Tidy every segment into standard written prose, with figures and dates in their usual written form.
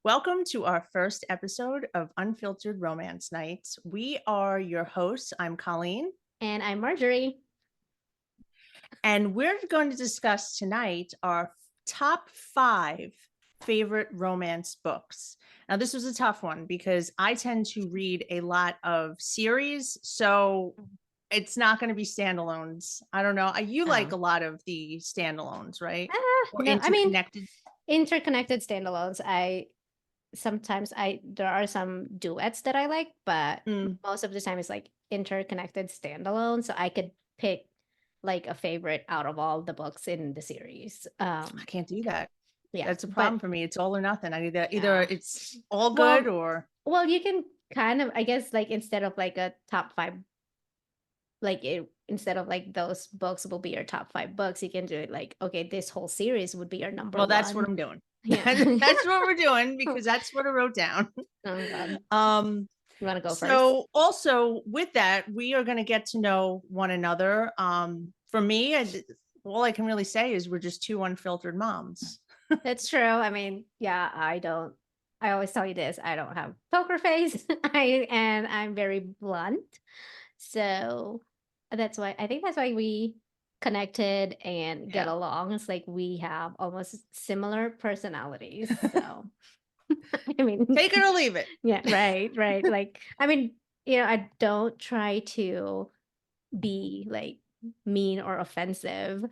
Welcome to our first episode of Unfiltered Romance Nights. We are your hosts. I'm Colleen, And I'm Marjorie. and we're going to discuss tonight our top 5 favorite romance books. Now, this was a tough one because I tend to read a lot of series, so it's not going to be standalones. I don't know. You like a lot of the standalones, right? Or No, I mean interconnected. interconnected standalones. There are some duets that I like, but Mm, most of the time it's like interconnected standalone. So I could pick like a favorite out of all the books in the series. I can't do that. Yeah, That's a but problem for me. It's all or nothing. I need that either yeah. it's all good Well, or you can kind of, I guess, like instead of like a top five, instead of like those books will be your top five books, you can do it like, okay, this whole series would be your number well, that's what one. I'm doing. Yeah. That's what we're doing because that's what I wrote down. Oh God. Um, You want to go first? so also with that, we are going to get to know one another. For me, all I can really say is we're just two unfiltered moms. That's true. I mean, yeah, I always tell you this, I don't have poker face. I'm very blunt. So I think that's why we connected and get Yeah. along. It's like we have almost similar personalities. So I mean, Take it or leave it. yeah, right, right. Like, I mean, I don't try to be like mean or offensive,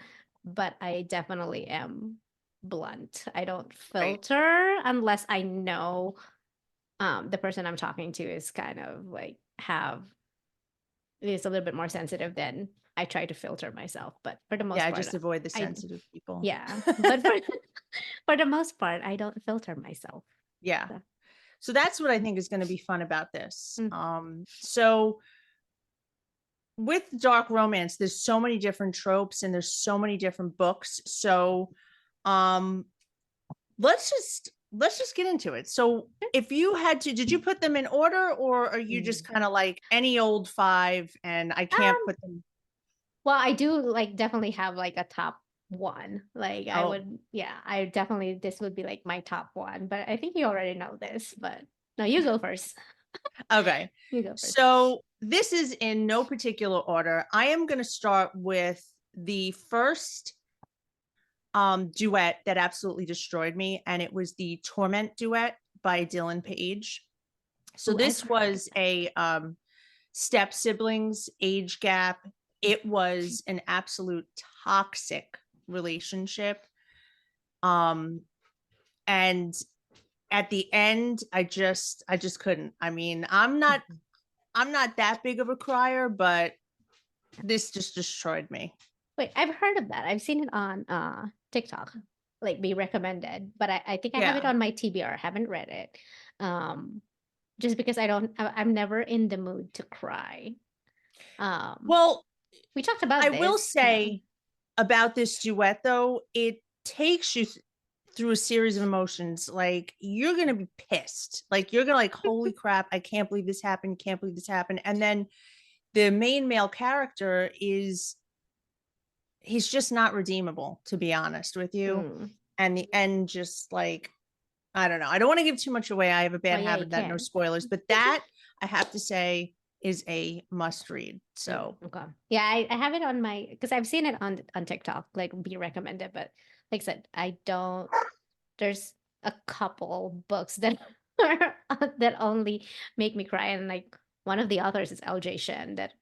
but I definitely am blunt. I don't Right. filter unless I know the person I'm talking to is kind of like have is a little bit more sensitive. Then I try to filter myself, but for the Yeah, most I part just avoid the I sensitive people. yeah, but for the most part I don't filter myself. Yeah. So, So that's what I think is going to be fun about this. mm, So with dark romance, there's so many different tropes and there's so many different books. So um let's just get into it. So if you had to, did you put them in order or are you just mm. kind of like any old 5 and I can't Um put them? Well, I do like definitely have like a top one. Like I Oh, would, yeah, I definitely this would be like my top one. But I think you already know this. But no, you go first. okay. You go first. So this is in no particular order. I am going to start with the first duet that absolutely destroyed me, and it was the Torment duet by Dylan Page. So Ooh, I've this heard of was that. a step siblings age gap. It was an absolute toxic relationship. Um, and at the end, I just couldn't. I mean, I'm not that big of a crier, but this just destroyed me. Wait, I've heard of that. I've seen it on TikTok, like be recommended. But I think I have it Yeah. on my TBR. I haven't read it. Um, just because I'm never in the mood to cry. Um, Well, we talked about I will this. Yeah. say about this duet though, it takes you through a series of emotions. Like you're gonna be pissed. Like you're gonna like, holy crap, I can't believe this happened, can't believe this happened. And then the main male character he's just not redeemable, to be honest with you. Mm. And the end just like, I don't know. I don't want to give too much away. I have a Oh bad yeah, you habit that no can. spoilers, but that I have to say is a must read. So Okay. Yeah, I have it on my because I've seen it on TikTok, like be recommended, but like I said, I don't there's a couple books that are that only make me cry and like one of the authors is LJ Shen that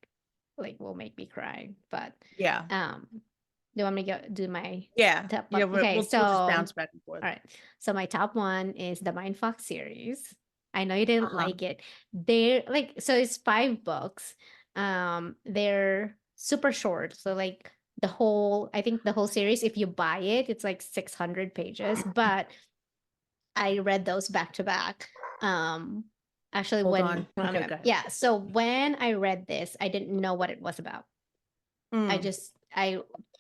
like will make me cry. But yeah. do you want me to do my Yeah. top Yeah. book? Okay, so We'll just all bounce back and forth. right. So my top one is the Mind Fox series. I know you didn't Uh-huh. like it. They're like so it's 5 books. They're super short. So like I think the whole series, if you buy it, it's like 600 pages. But I read those back to back. Um, actually, Hold on. Okay, okay, go ahead. yeah. So when I read this, I didn't know what it was about. Mm, I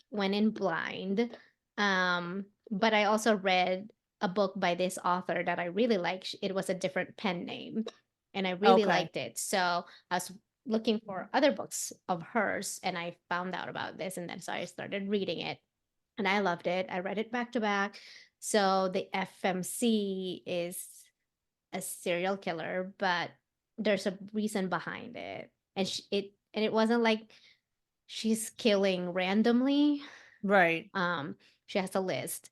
went in blind. But I also read a book by this author that I really liked. It was a different pen name, and I really okay. liked it. So I was looking for other books of hers, and I found out about this, and then so I started reading it, and I loved it. I read it back to back. So the FMC is a serial killer, but there's a reason behind it, and it wasn't like she's killing randomly. Right. She has a list.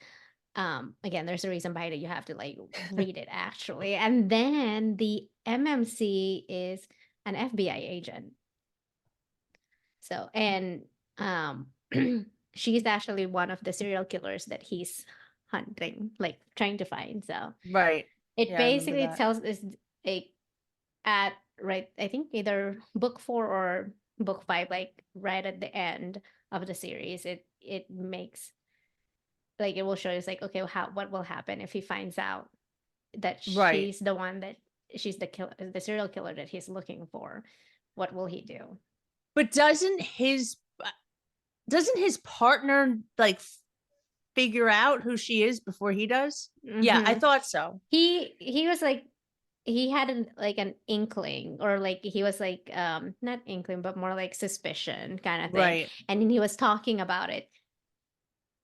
Again, there's a reason behind it. You have to like read it actually. And then the MMC is an FBI agent. So, and um she's actually one of the serial killers that he's hunting, like trying to find. So Right. it Yeah, I remember basically that. tells us a at right, I think either book 4 or book 5, like right at the end of the series, it makes like it will show us like, okay, how what will happen if he finds out that Right. she's the one that she's the serial killer that he's looking for. What will he do? But doesn't his partner like figure out who she is before he does? Yeah, I Hmm. thought so. He was like he had like an inkling, or like he was like not inkling but more like suspicion kind of thing, Right. and then he was talking about it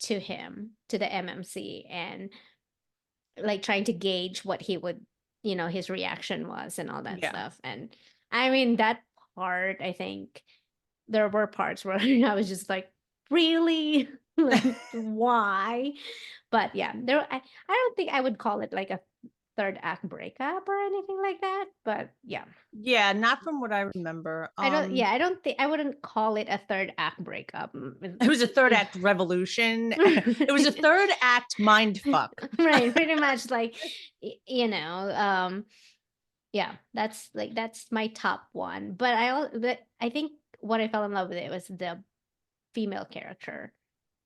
to him, to the MMC, and like trying to gauge what he would, his reaction was and all that Yeah. stuff. And I mean, that part, I think there were parts where I was just like, really? Like, why? But yeah, I don't think I would call it like a third act breakup or anything like that. But yeah. Yeah, not from what I remember. I don't think I wouldn't call it a third act breakup. It was a third act revolution. It was a third act mind fuck. Right, pretty much like yeah, that's my top one. But I think what I fell in love with it was the female character,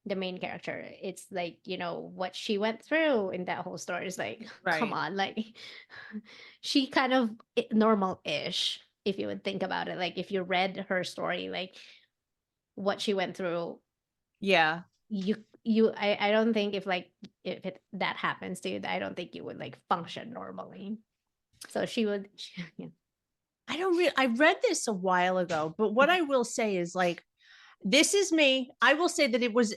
the main character. It's like, what she went through in that whole story is like, come Right. on, like she kind of normal-ish, if you would think about it. Like if you read her story, like what she went through, Yeah. I don't think if like if that happens to you, I don't think you would like function normally. So yeah. I read this a while ago, but what I will say is like this is me. I will say that it was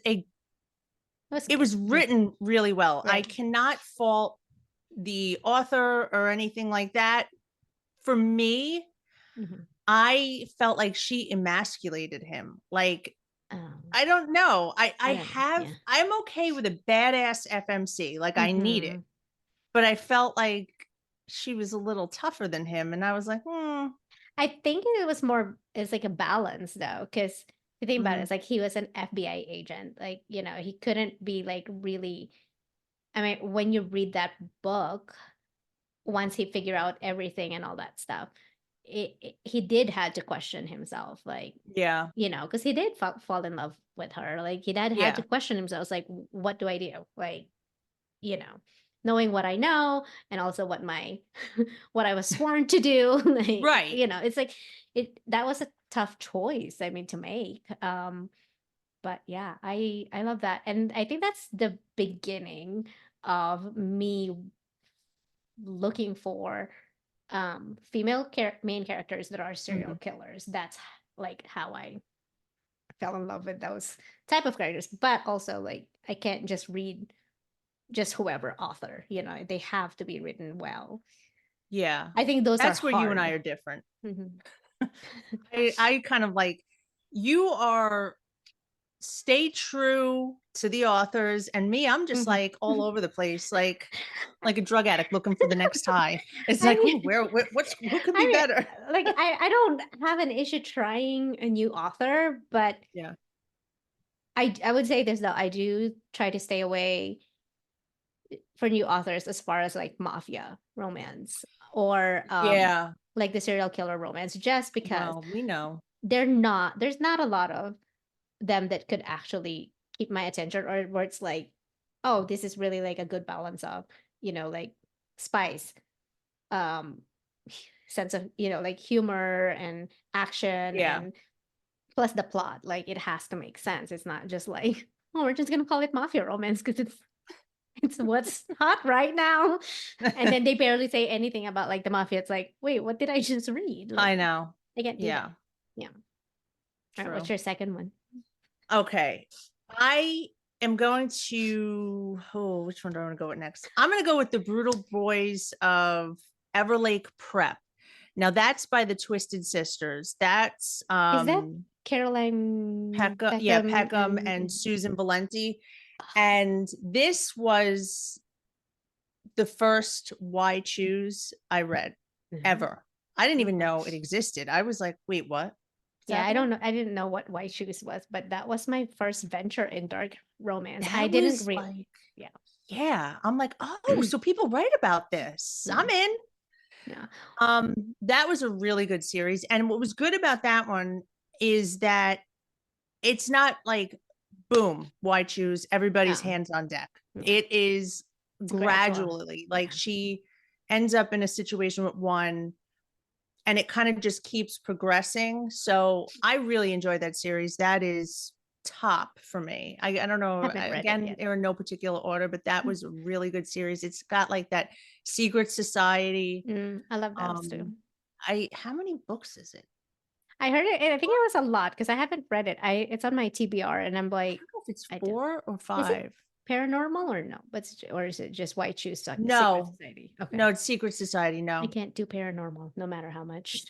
written really well. I Right. cannot fault the author or anything like that. For me, Mhm. I felt like she emasculated him. Like, Um, I don't know. I don't know. Yeah. I'm okay with a badass FMC. Like, I need it. Mhm. But I felt like she was a little tougher than him. And I was like, I think it was more, it's like a balance though, because if you think about it, mm, it's like he was an FBI agent. Like, he couldn't be like really, I mean, when you read that book, once he figured out everything and all that stuff, he did had to question himself, like, yeah, because he did fall in love with her. Like he did had to yeah, question himself. It's like, what do I do? Like, you know, knowing what I know and also what my what I was sworn to do. Like, right. it's like that was a tough choice, I mean, to make. But yeah, I love that. And I think that's the beginning of me looking for main characters that are serial Mhm. killers. That's like how I fell in love with those type of characters. But also, like, I can't just read just whoever author, they have to be written well. Yeah. I think those are That's where you and I hard. are different. Mhm. I kind of like you are stay true to the authors, and me, I'm just Mhm. like all over the place, like a drug addict looking for the next high. It's I like, mean, ooh, who could be I better? like I don't have an issue trying a new author, but Yeah. I would say this though, I do try to stay away for new authors as far as like mafia romance or Yeah. like the serial killer romance, just because Well, we know. there's not a lot of them that could actually keep my attention, or where it's like, oh, this is really like a good balance of, like spice, um sense of, like humor and action, Yeah. and plus the plot, like it has to make sense. It's not just like, oh, we're just gonna call it mafia romance because it's what's hot right now. And then they barely say anything about like the mafia. It's like, wait, what did I just read? Like, I know. I can't do that. Yeah. Yeah. All right, what's True. your second one? Okay. I am going to, which one do I want to go with next? I'm going to go with the Brutal Boys of Everlake Prep. Now that's by the Twisted Sisters. That's Is that Caroline Peckham, yeah, Peckham Peckham and Susan Valenti. And this was the first Why Choose I read ever. I didn't even know it existed. I was like, wait, what? Yeah, I don't know. I didn't know what White Shoes was, but that was my first venture in dark romance. I That didn't was read. like, Yeah. yeah. I'm like, oh, so people write about this. I'm in. Yeah. That was a really good series. And what was good about that one is that it's not like boom, why choose everybody's No. hands on deck. Yeah. It is It's gradual. gradually like Yeah. she ends up in a situation with one and it kind of just keeps progressing. So I really enjoyed that series. That is top for me. I don't know. Haven't read it Again, yet. they're in no particular order, but that was a really good series. It's got like that secret society. I love those too. How many books is it? I heard it. I think it was a lot because I haven't read it. It's on my TBR, and I'm I like, don't know if it's I do. 4 or Is it 5. paranormal or no? Or is it just White Shoes Secret No, Society? Okay. no, it's Secret Society. I No. can't do paranormal, no matter how much.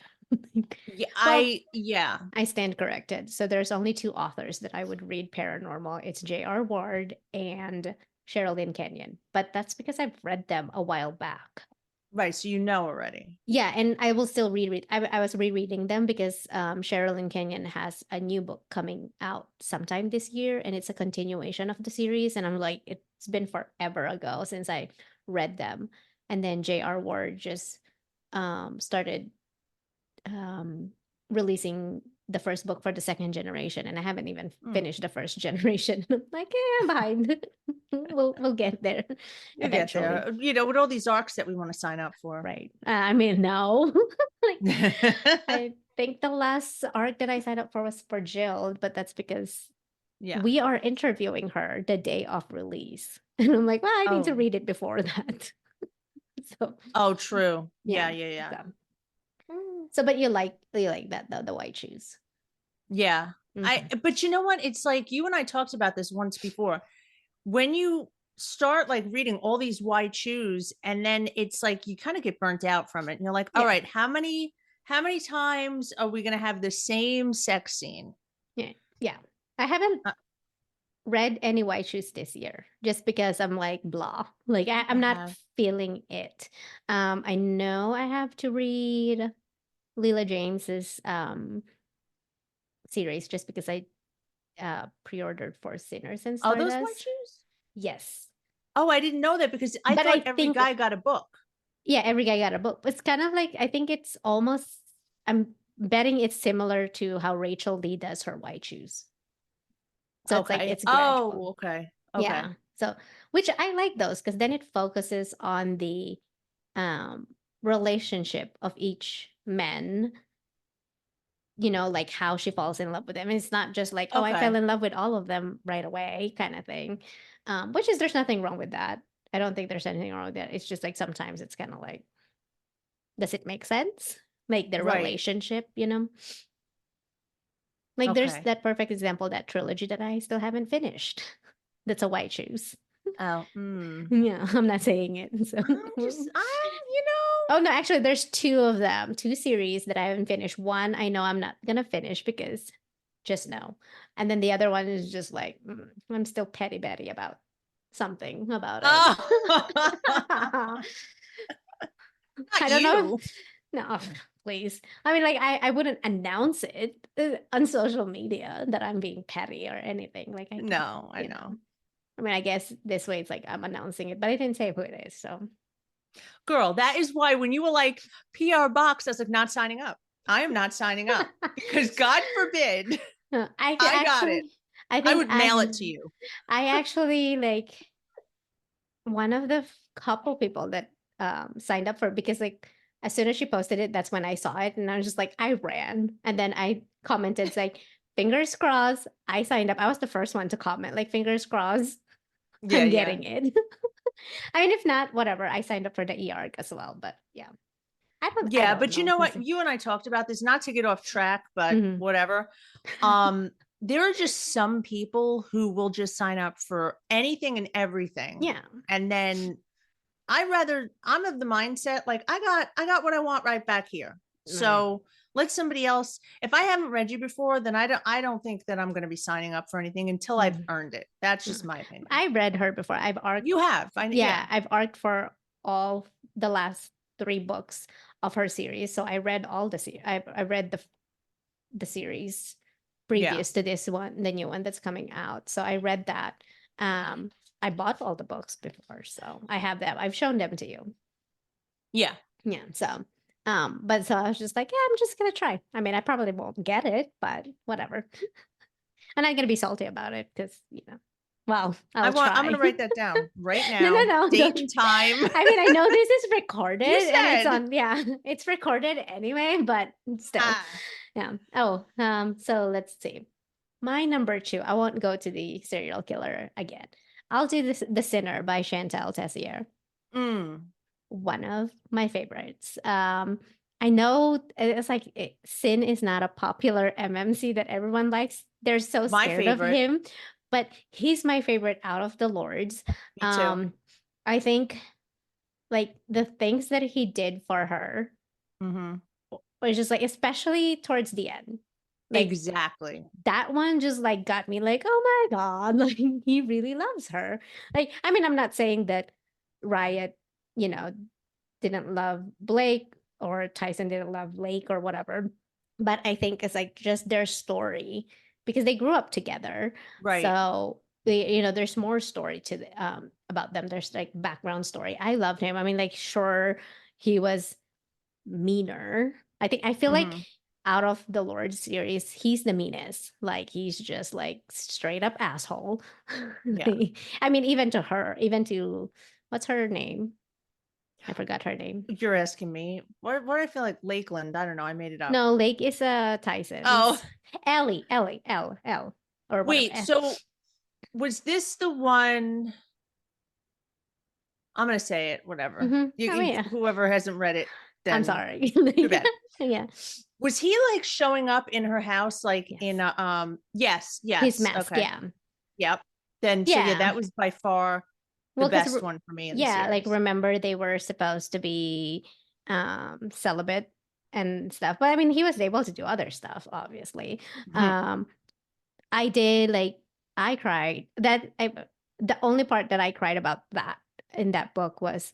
Yeah, Well, yeah. I stand corrected. So there's only two authors that I would read paranormal. It's J.R. Ward and Cheryl Lynn Kenyon. But that's because I've read them a while back. Right. So you know already. Yeah, and I will still reread. I was rereading them because Cheryl Lynn Kenyon has a new book coming out sometime this year, and it's a continuation of the series. And I'm like, it's been forever ago since I read them. And then J.R. Ward just started releasing the first book for the second generation, and I haven't even finished the first generation. Like, yeah, I'm behind. we'll get there You get eventually. there. You know, with all these arcs that we want to sign up for. Right. I mean, no. Like, I think the last arc that I signed up for was for Jill, but that's because Yeah. we are interviewing her the day of release. And I'm like, well, I need to Oh. read it before that. So Oh, true. yeah, Yeah. so but you like that though, the White Shoes. Yeah. Mhm. But you know what? It's like you and I talked about this once before. When you start like reading all these Why Choose, and then it's like you kind of get burnt out from it. And you're like, all Yeah. right, how many times are we gonna have the same sex scene? Yeah. I haven't Uh, read any White Shoes this year just because I'm like blah. Like I I'm not have. feeling it. I know I have to read Leela James's series just because I pre-ordered for Sinners and Are those Why Stardust. Choose? Yes. Oh, I didn't know that because I But thought I every think guy got a book. yeah, every guy got a book. It's kind of like I think it's almost I'm betting it's similar to how Rachel Lee does her White Shoes. So it's like Okay. it's Oh, gradual. okay. Yeah. So which I like those because then it focuses on the um relationship of each man, like how she falls in love with them. And it's not just like, oh, I fell Okay. in love with all of them right away kind of thing. Which is there's nothing wrong with that. I don't think there's anything wrong with that. It's just like sometimes it's kind of like, does it make sense? Like the Right. relationship, Like there's Okay. that perfect example, that trilogy that I still haven't finished. That's a White Shoes. Oh, Yeah, I'm not saying it. So oh no, actually there's two of them, two series that I haven't finished. One I know I'm not gonna finish because just no. And then the other one is just like I'm still petty Betty about something about it. oh. I Not don't know. you. No, please. I mean, like I wouldn't announce it on social media that I'm being petty or anything. Like I can, No, I know. I mean, I guess this way it's like I'm announcing it, but I didn't say who it is. So, Girl, that is why when you were like PR box, I was like, not signing up. I am not signing up because God forbid I got it. I I think would mail it to you. I actually like one of the couple people that signed up for it because like as soon as she posted it, that's when I saw it, and I was just like, I ran, and then I commented like, fingers crossed, I signed up. I was the first one to comment, like, fingers crossed, Yeah, I'm yeah. getting it. I mean, if not, whatever. I signed up for the EARC as well, but yeah. I don't But you know. know what? You and I talked about this, not to get off track, but Mhm. whatever. There are just some people who will just sign up for anything and everything. Yeah. And then I'm of the mindset like I got what I want right back here. So let somebody else. If I haven't read you before, then I don't think that I'm going to be signing up for anything until I've earned it. That's just my opinion. I read her before. I've arced. You have, Yeah, I've arced for all the last 3 books of her series. So I read all the series. I read the series previous to this one, the new one that's coming out. So I read that. I bought all the books before, so I have them. I've shown them to you. Yeah. Yeah. So, but so I was just like, yeah, I'm just gonna try. I mean, I probably won't get it, but whatever. I'm not gonna be salty about it because well, I'm gonna write that down right now. No, date and time. I mean, I know this is recorded You and it's said. on. Yeah, it's recorded anyway, but still, yeah. Oh, so let's see. My number 2. I won't go to the serial killer again. I'll do this, The Sinner by Chantal Tessier. One of my favorites. I know it's like Sin is not a popular MMC that everyone likes. They're so scared of him, but he's my favorite out of the Lords. Me too. I think like the things that he did for her was just like, especially towards the end. Like, exactly. That one just like got me like, oh my God, like he really loves her. Like, I mean, I'm not saying that Riot, didn't love Blake or Tyson didn't love Lake or whatever. But I think it's like just their story because they grew up together. Right. So there's more story to about them. There's like background story. I loved him. I mean, like, sure, he was meaner. I feel like out of the Lord series, he's the meanest. Like, he's just like straight up asshole. Yeah. I mean, even to her, even to what's her name? I forgot her name. You're asking me. What do I feel like? Lakeland. I don't know. I made it up. No, Lake is Tyson. Oh, Ellie, L, or wait. whatever. So was this the one? I'm gonna say it. Whatever. Whoever hasn't read it, then I'm sorry. Too bad. Yeah. Was he like showing up in her house, like in a Yes. His mask. Okay. Yeah. Yep. Then so yeah, that was by far the best one for me. In the series. Like, remember they were supposed to be celibate and stuff, but I mean he was able to do other stuff, obviously. I did I cried the only part that I cried about that in that book was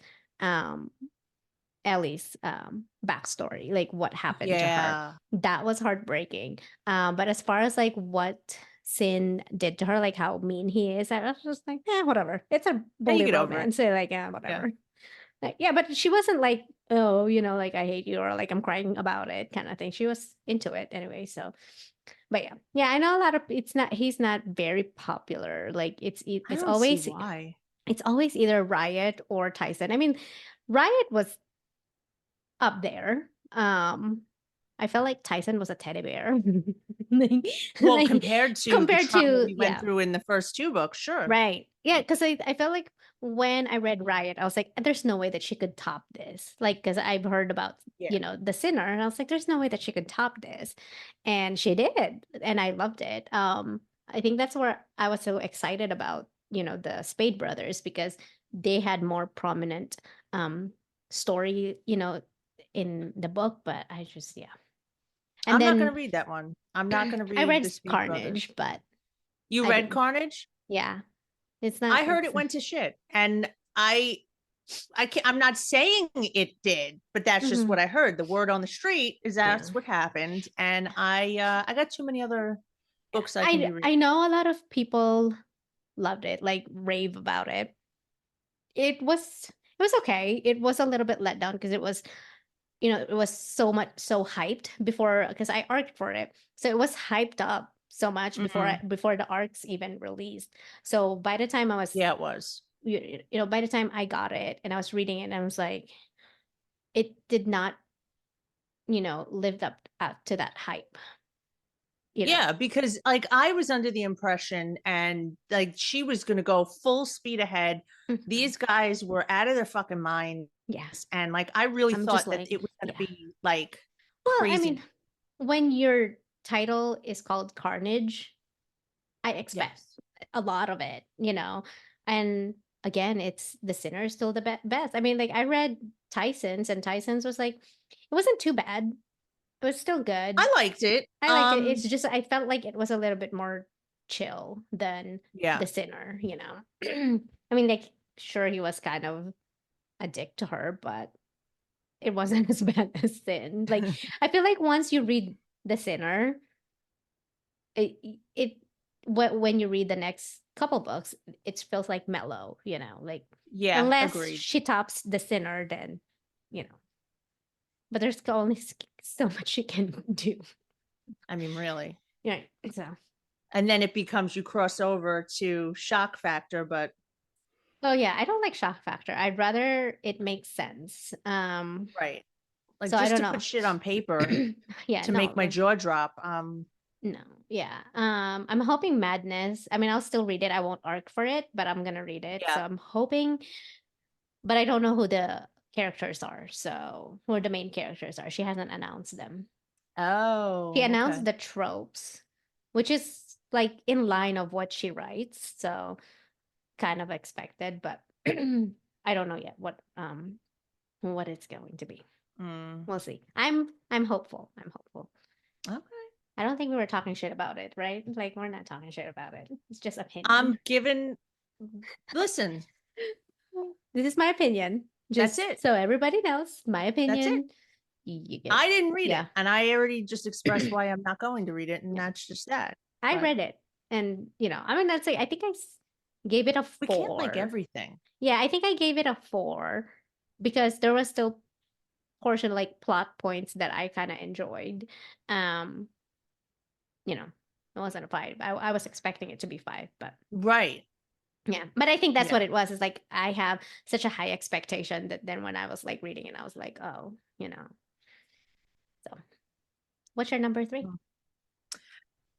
Ellie's backstory, like what happened to her. That was heartbreaking. But as far as like what Sin did to her, like how mean he is, I was just like, whatever. It's a bully romance. So like, whatever. But she wasn't like, oh, like I hate you or like I'm crying about it kind of thing. She was into it anyway. So, but yeah, I know a lot of he's not very popular. Like it's always why. It's always either Riot or Tyson. I mean, Riot was up there. I felt like Tyson was a teddy bear. Compared to we went through in the first 2 books, sure. Right. Yeah, because I felt like when I read Riot, I was like, there's no way that she could top this. Like, because I've heard about, The Sinner, and I was like, there's no way that she could top this. And she did. And I loved it. I think that's where I was so excited about, the Spade brothers, because they had more prominent story, in the book, but I just, And I'm not going to read that one. I'm not going to read. I read Carnage, but you read Carnage? Yeah, it's not. I heard it went to shit, and I'm not saying it did, but that's just what I heard. The word on the street is that's what happened, and I got too many other books I can be reading. I know a lot of people loved it, like rave about it. It was okay. It was a little bit let down because it was. It was so hyped before, because I arced for it. So it was hyped up so much before the arcs even released. So by the time I was, it was, by the time I got it and I was reading it, and I was like, it did not, lived up to that hype. Because like I was under the impression and like she was going to go full speed ahead. These guys were out of their fucking mind. Yes. And like, I really thought that it was going to be like crazy. I mean, when your title is called Carnage, I expect a lot of it, and again, it's The Sinner is still the best. I mean, like I read Tyson's, and Tyson's was like it wasn't too bad. It was still good. I liked it. I liked it. It's just I felt like it was a little bit more chill than Yeah. The Sinner, you know. I mean, like sure he was kind of a dick to her, but it wasn't as bad as Sin. Like I feel like once you read The Sinner, it when you read the next couple books, it feels like mellow, you know, like Yeah, unless agreed. she tops The Sinner, then you know. But there's only so much you can do. I mean, really. Yeah, so. And then it becomes you cross over to shock factor, but Oh yeah, I don't like shock factor. I'd rather it makes sense. right. Like So I just don't to put know. shit on paper Yeah, to no, make my like jaw drop. no, yeah. I'm hoping Madness. I mean, I'll still read it. I won't arc for it, but I'm gonna read it. So Yeah. I'm hoping, but I don't know who the characters are. So who the main characters are. She hasn't announced them. She Oh, announced okay. the tropes, which is like in line of what she writes. So kind of expected, but I don't know yet what it's going to be. Mm, We'll see. I'm hopeful. I'm hopeful. okay. I don't think we were talking shit about it, right? Like we're not talking shit about it. It's just opinion. I'm giving, listen, This is my opinion. that's Just it. so everybody knows, my That's it. opinion. You get I didn't read it. yeah. And I already just expressed why I'm not going to read it. And Yeah. that's just that. I But read it, and I mean that's like I think gave it a we can't like 4. everything. Yeah, I think I gave it a 4 because there was still portion like plot points that I kind of enjoyed. Um, it wasn't a 5. I was expecting it to be 5, but Right. yeah. But I think that's Yeah. what it was. Is like I have such a high expectation that then when I was like reading it, I was like, oh, So, what's your number 3? Mm.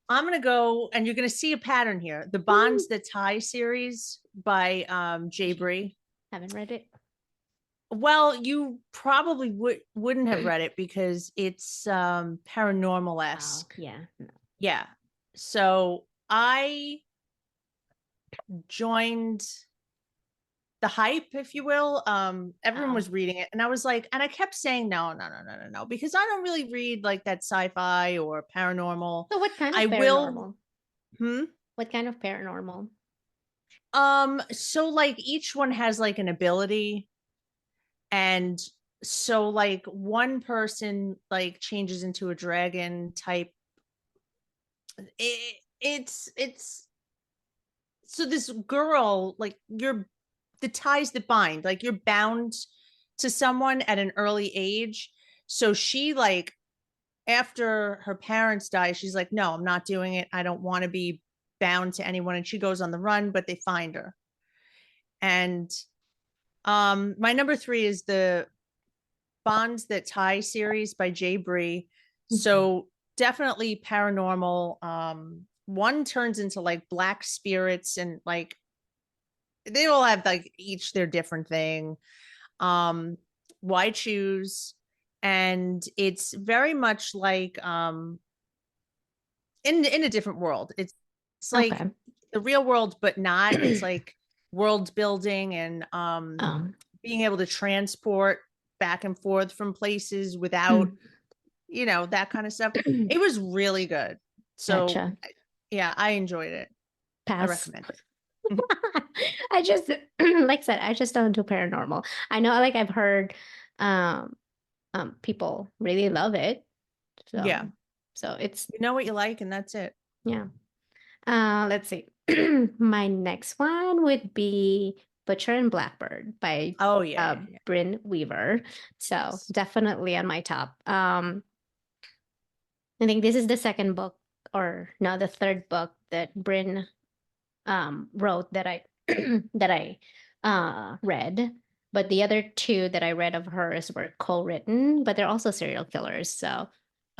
I'm going to go, and you're going to see a pattern here. The Woo! Bonds That Tie series by Jay Bree. Haven't read it. Well, you probably wouldn't have read it because it's Oh, paranormal-esque. yeah. No. Yeah. So I joined the hype, if you will. Everyone Oh. was reading it, and I was like, and I kept saying no, because I don't really read like that sci-fi or paranormal. So what kind of I will. paranormal? Hmm. What kind of paranormal? So like each one has like an ability, and so like one person like changes into a dragon type. It's so this girl, like you're the ties that bind, like you're bound to someone at an early age. So she like after her parents die, she's like, no, I'm not doing it. I don't want to be bound to anyone. And she goes on the run, but they find her. And my number 3 is the Bonds That Tie series by Jay Bree. Mhm. So definitely paranormal. One turns into like black spirits, and like they all have like each their different thing. Um, why choose? And it's very much like in a different world. It's like Okay. the real world, but not. It's like world building and Um. being able to transport back and forth from places without Hmm. that kind of stuff. It was really good. So Gotcha. yeah, I enjoyed it. I Pass. recommend it. I just like I said, I just don't do paranormal. I know like I've heard um people really love it. Yeah, So it's you know what you like, and that's it. yeah. Let's see. My next one would be Butcher and Blackbird by Oh yeah. Bryn Weaver. So Yes. definitely on my top. I think this is the second book, or no, the third book that Bryn wrote that I that I read. But the other two that I read of hers were co-written, but they're also serial killers. So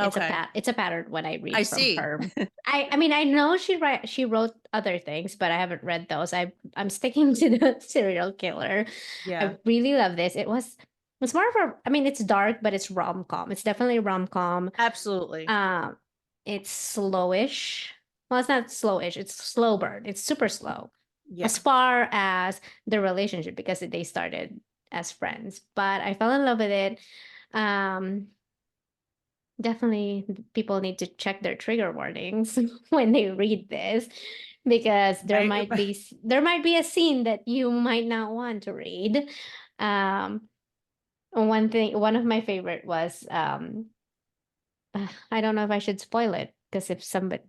Okay. it's a pattern when I I read from see. her. I mean I know she wrote other things, but I haven't read those. I'm sticking to the serial killer. Yeah. I really love this. It's more of a, I mean it's dark, but it's rom-com. It's definitely rom-com. Absolutely. Um it's slowish. Well, it's not slowish, it's slow burn. It's super slow. Yeah. as far as the relationship, because they started as friends. But I fell in love with it. Um, Definitely people need to check their trigger warnings when they read this, because Right. there might be a scene that you might not want to read. Um, one of my favorite was I don't know if I should spoil it, because if somebody,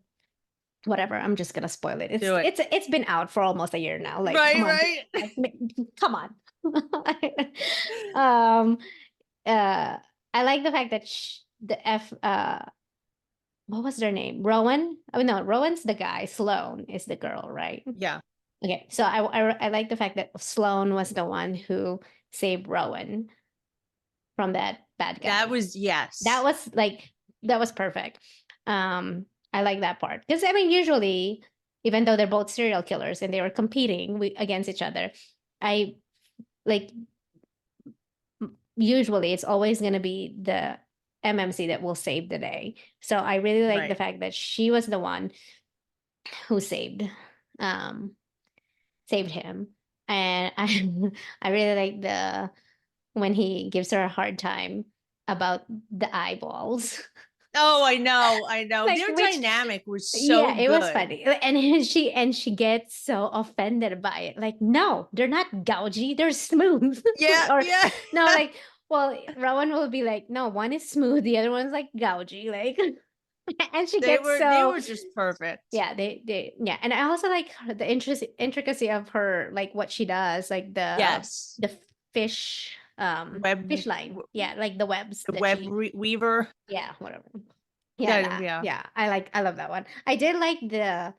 whatever, I'm just gonna spoil it. Do it. It's been out for almost a year now. Like, Right, come on, right. like, come on. um, I like the fact that the what was their name? Rowan? Oh no, Rowan's the guy. Sloane is the girl, right? Yeah. Okay, so I like the fact that Sloane was the one who saved Rowan from that bad That guy. was That yes. was like that was perfect. I like that part, because I mean, usually, even though they're both serial killers and they were competing against each other, I like usually it's always going to be the MMC that will save the day. So I really like the Right. fact that she was the one who um saved him. And I really like the when he gives her a hard time about the eyeballs. Oh, I know. I know. Like, Their which, dynamic was so yeah, it was good. funny. And she gets so offended by it. Like, no, they're not gougy, they're smooth. Yeah, Or yeah. no, like, well, Rowan will be like, no, one is smooth, the other one's like gougy. Like, and she They gets were they so, were just perfect. yeah, yeah. And I also like the intricacy of her, like what she does, like Yes. the fish Web fish line. Yeah, like the webs the that web she, weaver. yeah, whatever. Yeah, yeah. Yeah. I love that one. I did like the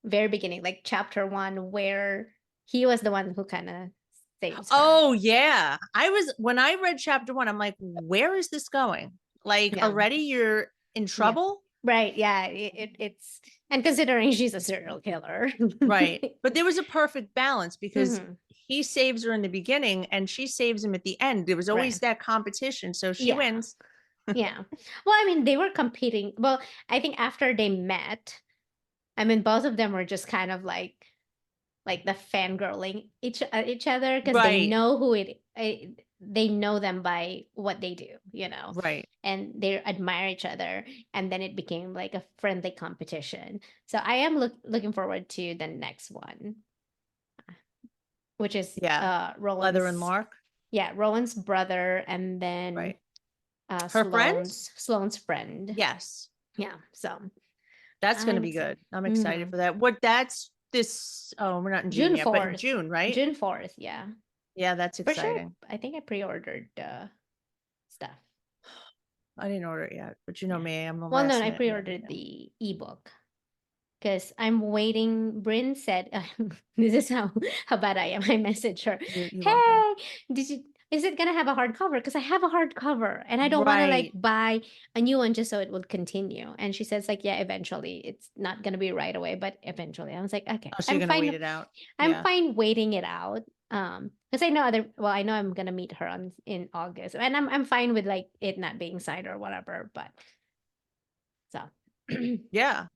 very beginning, like chapter one, where he was the one who kind of saves her. Oh, yeah. I was when I read chapter 1, I'm like, where is this going? Like Yeah. already you're in Yeah. trouble? Right. Yeah. It's, and considering she's a serial killer. Right. But there was a perfect balance because Hmm. he saves her in the beginning and she saves him at the end. There was always Right. that competition. So she Yeah. wins. Yeah. Well, I mean, they were competing. Well, I think after they met, I mean, both of them were just kind of like the fangirling each other, because they Right. know they know them by what they do, Right. and they admire each other, and then it became like a friendly competition. So I am looking forward to the next one, which is Yeah. Leather and Rowan's, Lark. yeah, Rowan's brother, and then Right. Her friends? Sloane's friend. Yes. Yeah, so That's going to I'm be excited. good. I'm excited Hmm. for that. What that's this oh, we're not in June June yet, but in 4th. June, right? June 4th, yeah. Yeah, that's For sure. exciting. I think I pre-ordered stuff. I didn't order it yet, but you know Yeah. me, I'm the Well, no, last I minute and pre-ordered everything. the ebook because I'm waiting. Bryn said, "This is how bad I am." I messaged her, You love her. "Hey, did you? Is it gonna have a hardcover? Because I have a hardcover, and I don't want to like Right. buy a new one just so it would continue." And she says, "Like, yeah, eventually. It's not gonna be right away, but eventually." I was like, "Okay, Oh, so you're gonna wait it out. I'm Yeah. fine waiting it out." Because I know I'm gonna meet her in August, and I'm fine with like it not being signed or whatever. But so, Yeah.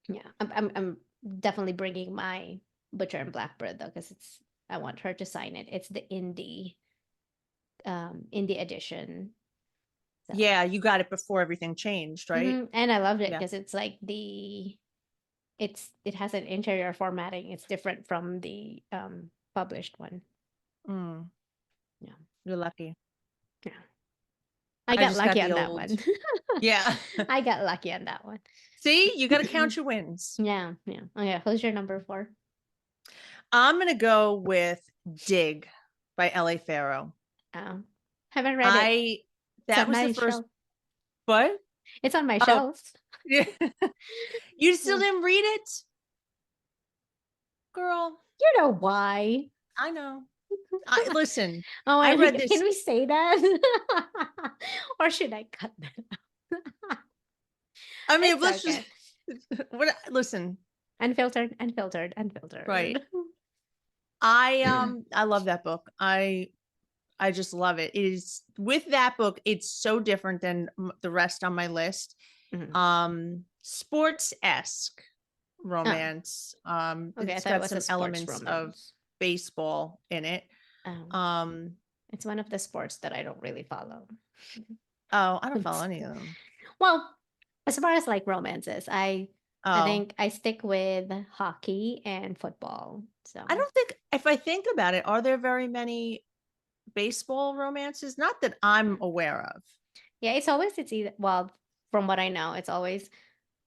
yeah, I'm definitely bringing my Butcher and Blackbird though, because I want her to sign it. It's the indie edition. So, Yeah, you got it before everything changed, right? and I loved it Yeah. because it's like it has an interior formatting. It's different from the published one. Mm, Yeah, you're lucky. yeah. I I got just got lucky the on that old. one. Yeah. I got lucky on that one. See, you got to count your wins. Yeah, yeah. Okay, who's your number four? I'm gonna go with Dig by L.A. Farrow. Oh, haven't read it. I It's that on was the my first shelf. what? It's on my Oh, shelf. yeah. You still Yeah. didn't read it, girl. You know why? I know. I listen. Oh, I read can this. we say that? Or should I cut that? I mean, It's let's just okay. listen. Unfiltered, unfiltered, Right. unfiltered. I love that book. I just love it. It is with that book, it's so different than the rest on my list. Mhm. Sports-esque. Oh, romance. okay. I It's thought it got was a some sports elements of romance. baseball in it. Oh, Um, it's one of the sports that I don't really follow. oh, I don't follow any of them. Well, as far as like romances, I Oh, think I stick with hockey and football. I So don't think if I think about it, are there very many baseball romances? Not that I'm aware of. yeah, it's either well, from what I know, it's always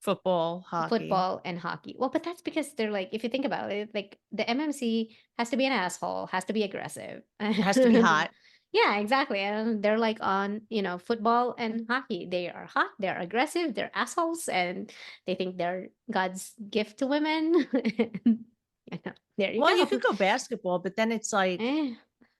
Football, hockey. football and hockey. Well, but that's because they're like, if you think about it, like the MMC has to be an asshole, has to be aggressive. It has to be hot. Yeah, exactly. And they're like on, football and hockey. They are hot, they're aggressive, they're assholes, and they think they're God's gift to women. There you Well, you go. could go basketball, but then it's like, Eh,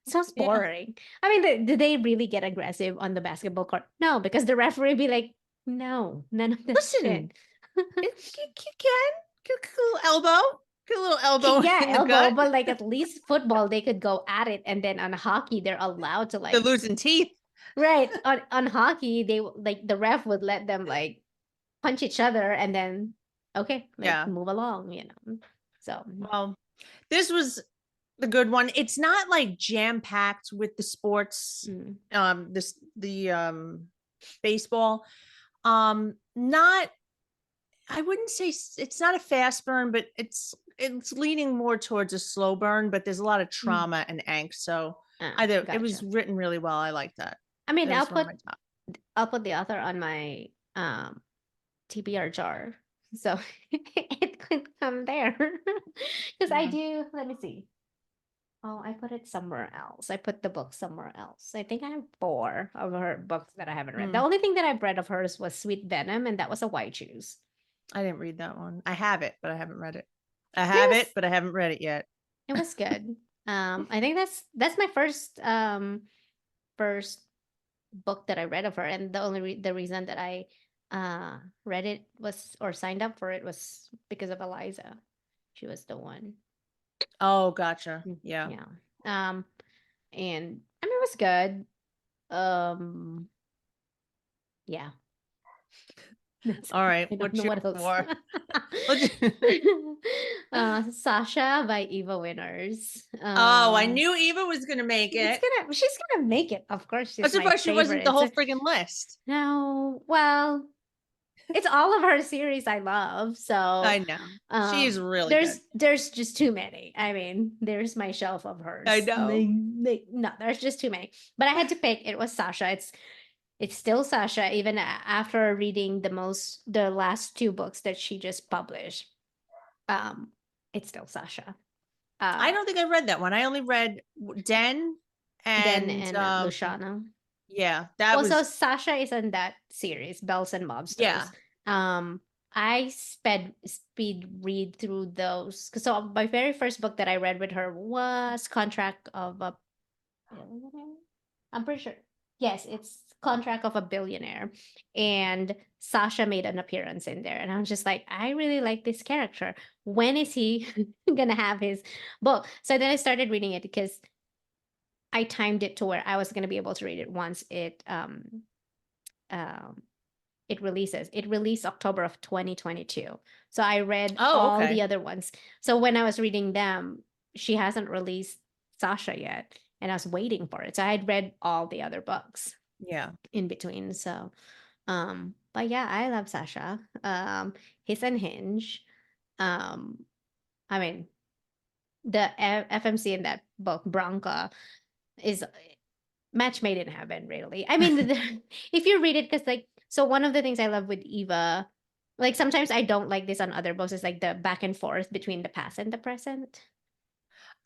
sounds yeah, boring. I mean, do they really get aggressive on the basketball court? No, because the referee be like, no, none of that listen, shit. you can get a little elbow, get a little elbow Yeah, in the elbow, gut. but like at least football, they could go at it, and then on hockey, they're allowed to They're like, losing teeth. right, on hockey, they like the ref would let them like punch each other, and then okay, like Yeah. move along. So Well, this was the good one. It's not like jam packed with the sports. mm, This the baseball. Not. I wouldn't say it's not a fast burn, but it's leaning more towards a slow burn. But there's a lot of mm, trauma and angst. So either it was gotcha. written really well. I like that. I mean, That was one of my top. I'll put the author on my TBR jar. So it could come there. Because I Yeah. do, let me see. Oh, I put it somewhere else. I put the book somewhere else. I think I have four of her books that I haven't read. The Mm, only thing that I've read of hers was Sweet Venom, and that was a white choose. I didn't read that one. I have it, but I haven't read it. I It have it, was but I haven't read it yet. it was good. I think that's my first book that I read of her, and the reason that I read it was or signed up for it was because of Eliza. She was the one. Oh, gotcha. Mm, Yeah. yeah. Um, and I mean it was good. Um, yeah. That's All right. I don't know What's your what else. four? What's your- Sasha by Eva Winners. Oh, I knew Eva was gonna make It's it. gonna she's gonna make it. Of course, I'm she's my surprised she wasn't favorite. the whole friggin' list. No, well, it's all of her series I love. So I know. She's really good. there's just too many. I mean, there's my shelf of I hers. know. No, there's just too many. But I had to pick. It was Sasha. It's still Sasha, even after reading the last two books that she just published. Um, it's still Sasha. I Uh, don't think I read that one. I only read Den Den and and Luciano. yeah, that Well, so was Sasha is in that series, Bells and Mobsters. yeah. Um, I speed read through those. So my very first book that I read with her was Contract of a Billionaire. I'm pretty sure. Yes, it's Contract of a Billionaire, and Sasha made an appearance in there, and I was just like, I really like this character. When is he gonna have his book? So then I started reading it because I timed it to where I was gonna be able to read it once um it releases. It released October of 2022. So I read Oh, all the okay. other ones. So when I was reading them, she hasn't released Sasha yet, and I was waiting for it. So I had read all the other books Yeah. in between. So but yeah, I love Sasha. His Unhinged. Um I mean, the FMC in that book, Bronca, is match made in heaven, really. I mean, if you read it, because like, so one of the things I love with Eva, like sometimes I don't like this on other books, is like the back and forth between the past and the present.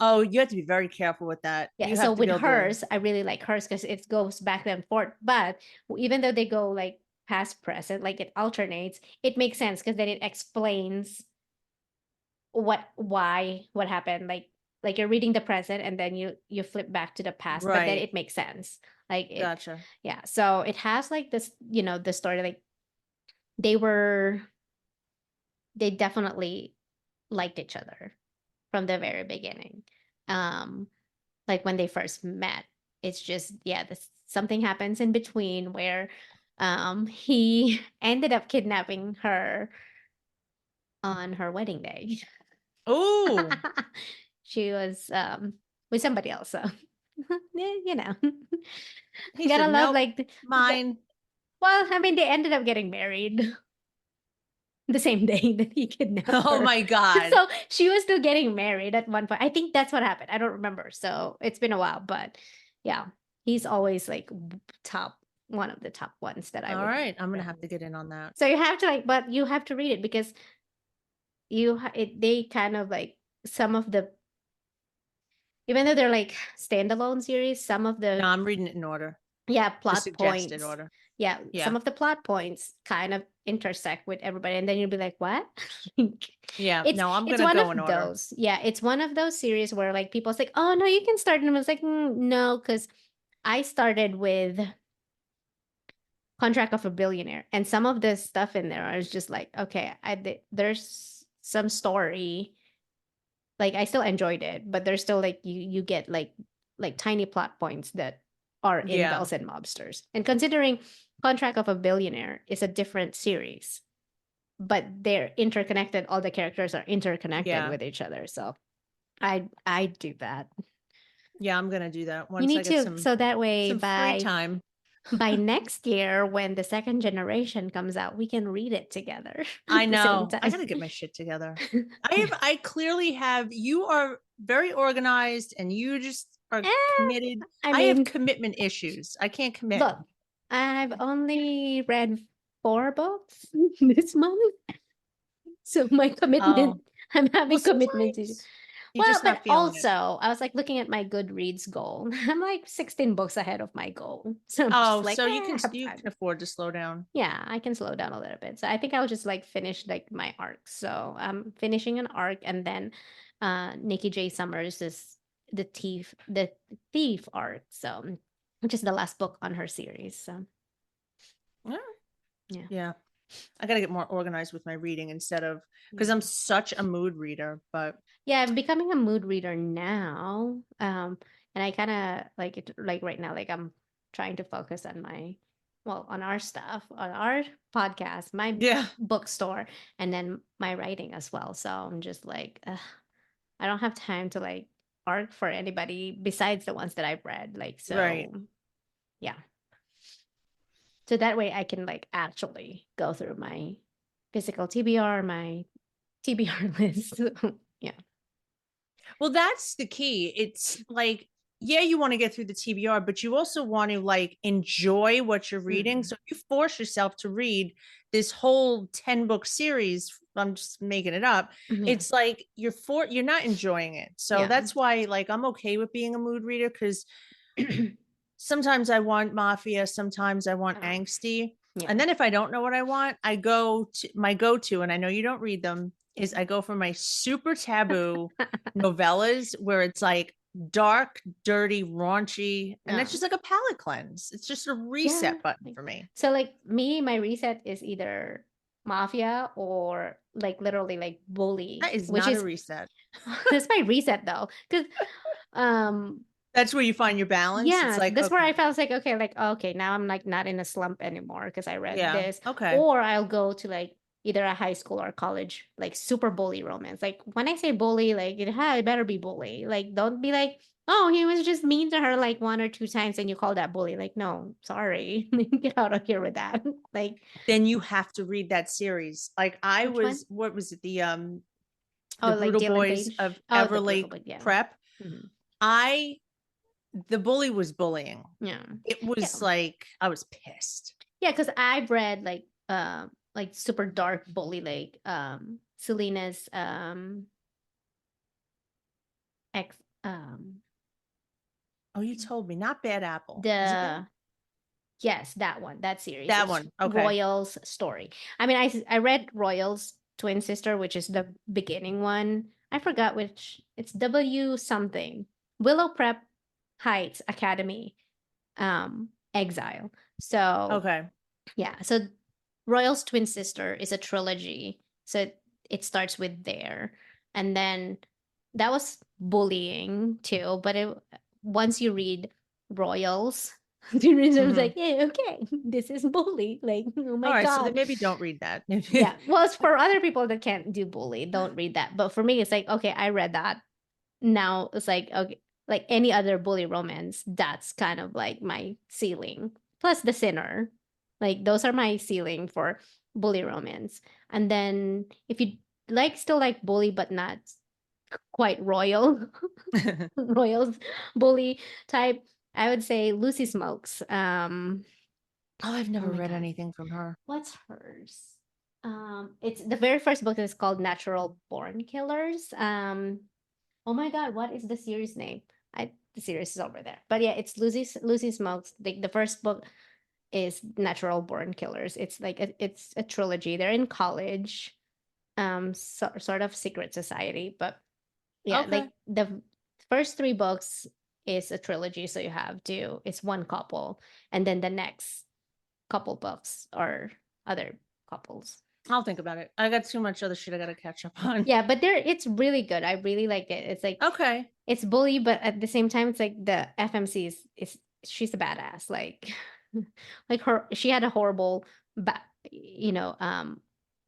Oh, you have to be very careful with that. Yeah, You so have to be with able to hers, I really like hers because it goes back and forth. But even though they go like past present, like it alternates, it makes sense because then it explains what happened. Like you're reading the present and then you flip back to the past, but then right. it makes sense. Like it, Gotcha. yeah. So it has like this, the story like they were they definitely liked each other from the very beginning. Um, like when they first met, it's just yeah, something happens in between where he ended up kidnapping her on her wedding day. Oh, She was with somebody else, so you know. he Gotta said, love nope, like mine. well, I mean they ended up getting married the same day that he kidnapped Oh her. my God. So she was still getting married at one point. I think that's what happened. I don't remember. So it's been a while, but yeah, he's always like top one of the top ones that I All would right. I'm going to have to recommend. get in on that. So you have to like, but you have to read it because they kind of like some of the even though they're like standalone series, some of No, the I'm reading it in order, yeah the plot suggested points, order. yeah, Yeah. some of the plot points kind of intersect with everybody, and then you'll be like, what? Like, Yeah. it's No, I'm going it's to one of go in order. those, yeah, it's one of those series where like people's like, oh no, you can start, and I was like, no, because I started with Contract of a Billionaire, and some of the stuff in there I was just like, okay, there's some story like I still enjoyed it, but there's still like you get like tiny plot points that are in Yeah. Bells and Mobsters. And considering Contract of a Billionaire is a different series, but they're interconnected, all the characters are interconnected Yeah. with each other. So I do that. Yeah. I'm going to do that You once I need get to so that way some free time. by next year when the second generation comes out, we can read it together I at the same know. I time. got to get my shit together. I clearly have, you are very organized and you just are Eh, committed. I I have mean, commitment issues. I can't commit. look, I've only read 4 books this month. So my Oh, commitment, I'm well, having commitment issues. sometimes you're Well, just but not feeling it. also I was like looking at my Goodreads goal. I'm like 16 books ahead of my goal. So I'm Oh, just like, so I have you time. can afford to slow down. Yeah, I can slow down a little bit. So I think I'll just like finish like my arc. So I'm finishing an arc, and then Nikki J. Summers is the thief arc. So which is the last book on her series. So Yeah. yeah. Yeah. I got to get more organized with my reading instead of because Yeah. I'm such a mood reader, but Yeah, I'm becoming a mood reader now. And I kind of like it like right now, like I'm trying to focus on on our stuff, on our podcast, my yeah, bookstore, and then my writing as well. So I'm just like, I don't have time to like arc for anybody besides the ones that I've read. Like, right. so yeah. So that way I can like actually go through my physical TBR, my TBR list. Yeah. Well, that's the key. It's like, yeah, you want to get through the TBR, but you also want to like enjoy what you're reading. Mm. So if you force yourself to read this whole 10 book series, I'm just making it up. Yeah. It's like you're not enjoying it. So Yeah. that's why like I'm okay with being a mood reader because sometimes I want mafia, sometimes I want Oh, angsty. yeah. And then if I don't know what I want, I go to my go-to, and I know you don't read them, is Yeah. I go for my super taboo novellas where it's like dark, dirty, raunchy, and that's Oh, just like a palate cleanse. It's just a yeah. reset button Like, for me. so like me, my reset is either mafia or like literally like bully, That is which not a is reset. that's my reset though. Because um That's where you find your balance. It's yeah, like, that's where I okay, felt like okay, now I'm like not in a slump anymore because I read yeah, this. okay. Or I'll go to like either a high school or college, like super bully romance. Like when I say bully, like it better be bully. Like don't be like, oh, he was just mean to her like 1 or 2 times and you call that bully. Like, no, sorry. Get out of here with that. Like, Then you have to read that series. Like I which one? was, what was it? The Oh, like Brutal Dylan Boys of Page. Oh, the brutal, Everlake but yeah. Prep. Hmm. I the bully was bullying. Yeah. It Yeah. was like I was pissed. Yeah, because I've read like super dark bully Selena's ex Oh, you told me, not Bad Apple. Is it bad? the yes, that series. That It's one. Okay. Royal's story. I mean I read Royal's twin sister, which is the beginning one. I forgot which it's W something. Willow Prep Heights Academy Exile. So Okay. yeah, so Royal's twin sister is a trilogy. So it starts with there. And then that was bullying too, but once you read Royals, Tourism was Mhm. like, yeah, okay, this is bully. Like, oh All my right, so then god. maybe don't read that. Yeah. Well, it's for other people that can't do bully, don't read that. But for me, it's like, okay, I read that. Now it's like, okay, like any other bully romance, that's kind of like my ceiling. Plus the sinner. Like those are my ceiling for bully romance. And then if you like still like bully but not quite royal, royals bully type, I would say Lucy Smokes. Oh, I've Oh never my read god. anything from her. What's hers? It's the very first book is called Natural Born Killers. Oh my god, what is the series name? The series is over there. But yeah, it's Lucy Smokes. The first book is Natural Born Killers. It's like it's a trilogy. They're in college, sort of secret society, but yeah, Okay. like the first three books is a trilogy, so you have to it's one couple, and then the next couple books are other couples. I'll think about it. I got too much other shit I gotta catch up on. Yeah, but it's really good. I really like it. It's like Okay. it's bully, but at the same time, it's like the FMC is she's a badass. Like, like she had a horrible back,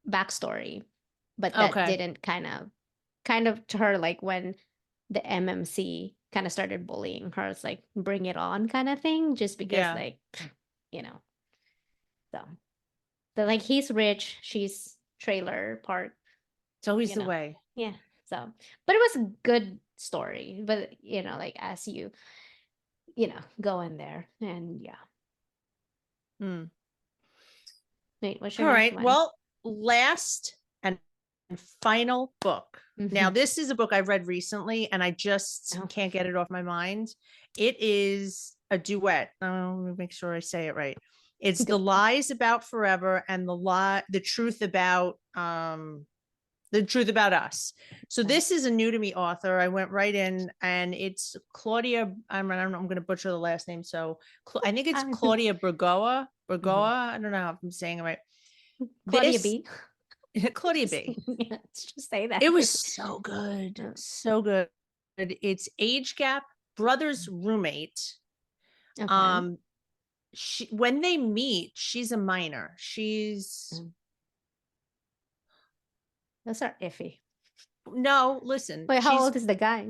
backstory, but that Okay. didn't kind of to her like when the MMC kind of started bullying her, it's like bring it on kind of thing, just because Yeah. like, you know, so so like he's rich, she's trailer park, It's always you the know, way. yeah. So, but it was a good story, but like as you go in there and yeah. Hmm. Wait, what's your All next right. one? Well, last and final book. Now, Mhm. this is a book I read recently and I just Oh, can't get it off my mind. It is a duet. Let me make sure I say it right. It's go. The Lies About Forever and the truth about us. So Oh, this is a new to me author. I went right in and it's Claudia. I'm going to butcher the last name. So I think it's I Claudia Bergoa. Mhm. I don't know if I'm saying it right. Claudia This B. Claudia Just, B. yeah, let's just say that. It was so good. Oh, So good. It's age gap, brother's roommate. okay. Um when they meet, she's a minor. Mm. Those are iffy. No, listen, Wait, how she's old is the guy?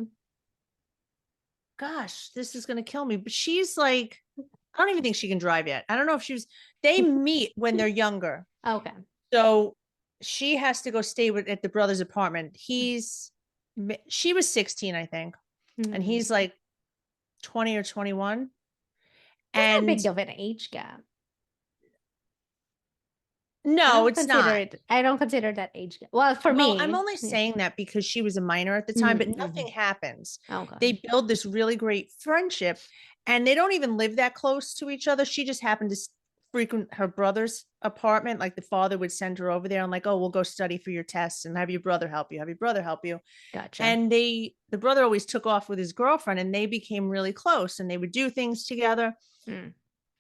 gosh, this is gonna kill me. But she's like, I don't even think she can drive yet. I don't know if they meet when they're younger. Okay. So she has to go stay at the brother's apartment. She was 16, I think, and Mm. he's like 20 or 21. It's not And big of an age gap. no, it's not. I don't consider that age gap. Well, for Well, I'm me. only Yeah. saying that because she was a minor at the time, but Mm-hmm. nothing happens. Okay. They build this really great friendship and they don't even live that close to each other. She just happened to frequent her brother's apartment. Like the father would send her over there and like, oh, we'll go study for your tests and have your brother help you, have your brother help you. Gotcha. And the brother always took off with his girlfriend and they became really close and they would do things together. Mm.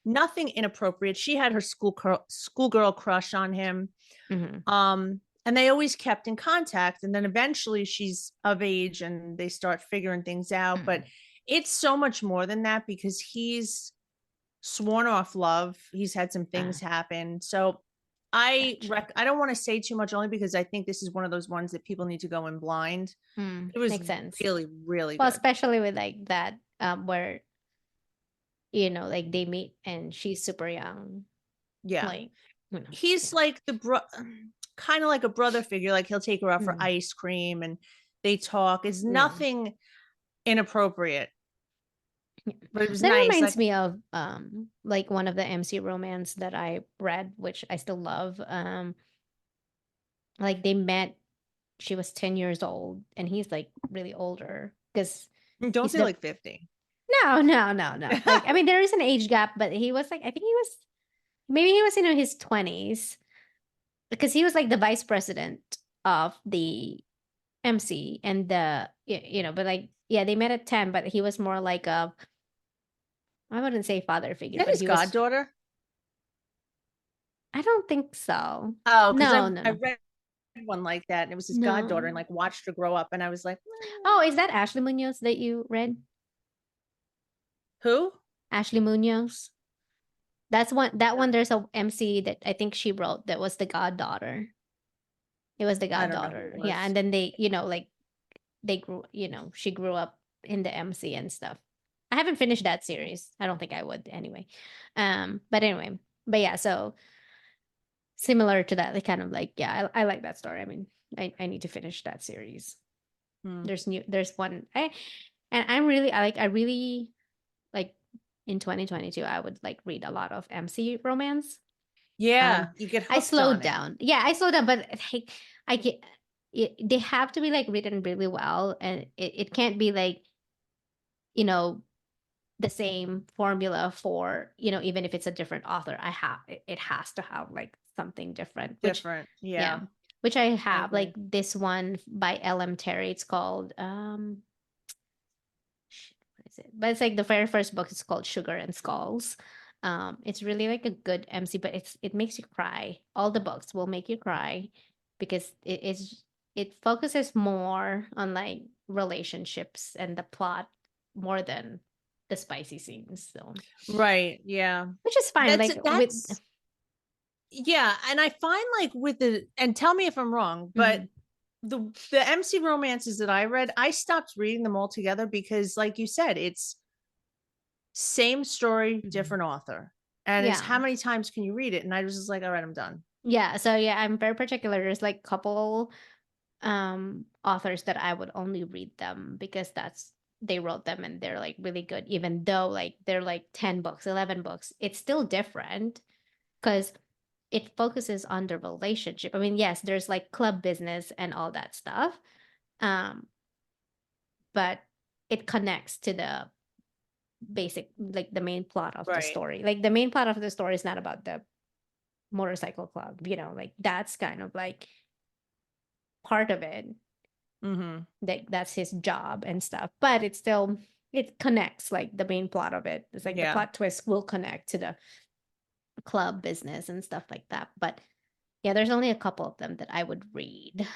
Nothing inappropriate. She had her schoolgirl crush on him. Mm-hmm. And they always kept in contact. And then eventually she's of age and they start figuring things out. But Mm. it's so much more than that because he's sworn off love. He's had some things happen. So Gotcha. I don't want to say too much only because I think this is one of those ones that people need to go in blind. Mm. It was Makes sense. really, really Well, good. especially with like that, where like they meet and she's super young. Yeah. Like, He's yeah. like kind of like a brother figure. Like he'll take her out for Mm. ice cream and they talk. It's Yeah. nothing inappropriate, Yeah. but it was That nice. reminds Like, me of like one of the MC romance that I read, which I still love. Like they met, she was 10 years old and he's like really older because don't he's say the like 50. no. Like I mean there is an age gap, but he was like I think he was maybe he was in his 20s because he was like the vice president of the MC and but like yeah, they met at 10, but he was more like a I wouldn't say father Is figure, that but his he was goddaughter? I don't think so. Oh, because No, no, I no. read one like that and it was his goddaughter and No. like watched her grow up and I was like, Oh, is that Ashley Munoz that you read? who? Ashley Munoz. That one there's a MC that I think she wrote that was the goddaughter. It was the I don't know who it goddaughter. Yeah, was. and then they, you know, like they grew, she grew up in the MC and stuff. I haven't finished that series. I don't think I would anyway. But anyway, but yeah, so similar to that, they kind of like, yeah, I like that story. I mean, I need to finish that series. Hmm. There's one and I really like in 2022 I would like read a lot of MC romance. Yeah, Um, you get I hooked slowed on it. down. Yeah, I slowed down, but like I get they have to be like written really well, and it can't be like, you know, the same formula for, even if it's a different author. It has to have like something different, which Different. yeah, Yeah, which I I have like agree. this one by L.M. Terry. It's called what is it? But it's like the very first book is called Sugar and Skulls. It's really like a good MC, but it makes you cry. All the books will make you cry because it focuses more on like relationships and the plot more than the spicy scenes. So Right. Yeah. which is fine. That's Like with that's yeah, and I find like with the and tell me if I'm wrong, but mhm, the MC romances that I read, I stopped reading them altogether because like you said, it's same story, mhm. different author. And it's Yeah. how many times can you read it? And I was just like, all right, I'm done. Yeah. So yeah, I'm very particular. There's like couple authors that I would only read them because that's they wrote them and they're like really good, even though like they're like 10 books, 11 books. It's still different because it focuses on the relationship. I mean, yes, there's like club business and all that stuff. Um, but it connects to the basic, like the main plot of the Right. story. Like the main plot of the story is not about the motorcycle club, like that's kind of like part of it. Mm-hmm. That's his job and stuff, but it connects like the main plot of it. It's like the Yeah. plot twist will connect to the club business and stuff like that. But yeah, there's only a couple of them that I would read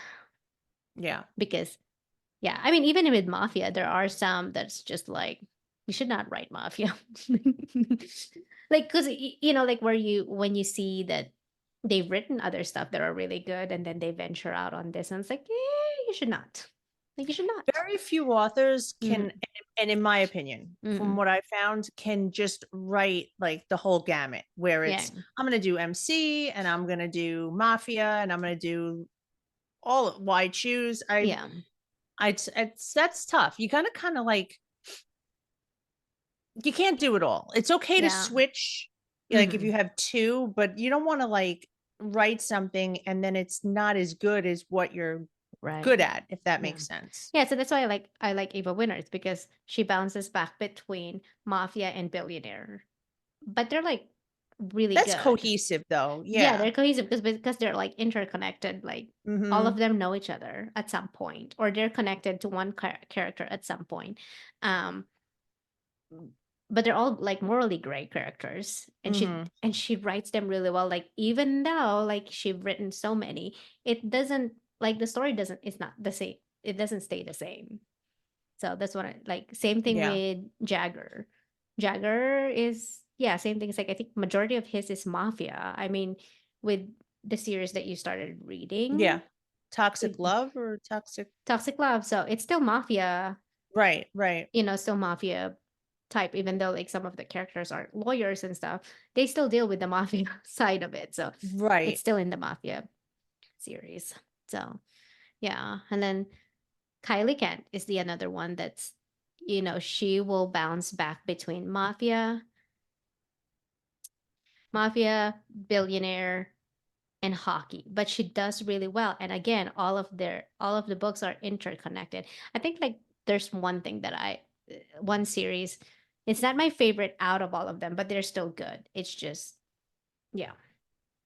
Yeah. because yeah, I mean, even with mafia there are some that's just like you should not write mafia. Like because like where you when you see that they've written other stuff that are really good and then they venture out on this and it's like you should not, like you should not. Very few authors can, Mm, and in my opinion, from mm, what I found, can just write like the whole gamut where yeah. it's, I'm going to do MC and I'm going to do mafia and I'm going to do all why choose. Yeah. That's tough. You gotta kind of like, you can't do it all. It's okay to Yeah. switch, like if Hmm. you have two, but you don't want to like write something and then it's not as good as what you're Right. good at, if that Yeah. makes sense. Yeah. So that's why I like Ava Winners because she bounces back between mafia and billionaire, but they're like really That's good. cohesive though. Yeah, Yeah. they're cohesive because they're like interconnected. Like all of Mm-hmm. them know each other at some point, or they're connected to one character at some point. Um, but they're all like morally gray characters and she Mm-hmm. and she writes them really well, like even though like she's written so many, it doesn't like the story doesn't it's not the same, it doesn't stay the same. So that's what I like. Same thing Yeah. with Jagger is yeah, same thing. It's like I think majority of his is mafia. I mean, with the series that you started reading Yeah. Toxic with love or toxic. Toxic Love, so it's still mafia, Right. Right. still mafia type, even though like some of the characters are lawyers and stuff, they still deal with the mafia side of it. So it's Right. still in the mafia series. So yeah. And then Kylie Kent is the another one that's, she will bounce back between mafia, billionaire, and hockey, but she does really well. And again, all of the books are interconnected. I think like there's one thing that one series, it's not my favorite out of all of them, but they're still good. It's just yeah,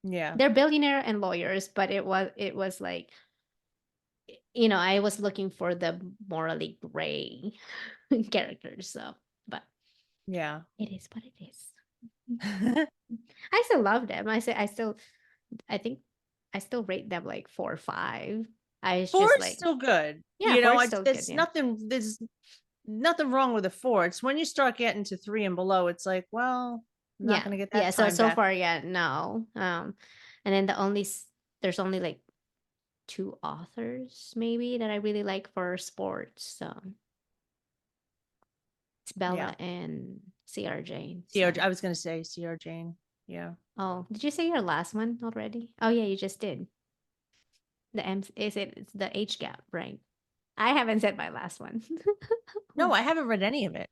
Yeah. they're billionaire and lawyers, but it was like I was looking for the morally gray characters. So, but Yeah. it is what it is. I still love them. I think I still rate them like 4 or 5. I was Four just is like, still good. yeah, 4 is It's still good. there's Yeah. nothing, there's nothing wrong with a 4. It's when you start getting to 3 and below, it's like, well, I'm not Yeah. gonna get Yeah. that So time so back. far, yeah, no. And then there's only like two authors maybe that I really like for sports. So it's Yeah. Bella and CR Jane. CR, So I was gonna say CR Jane. Yeah. oh, did you say your last one already? Oh yeah, you just did. The M is it it's the age gap, right? I haven't said my last one. No, I haven't read any of it.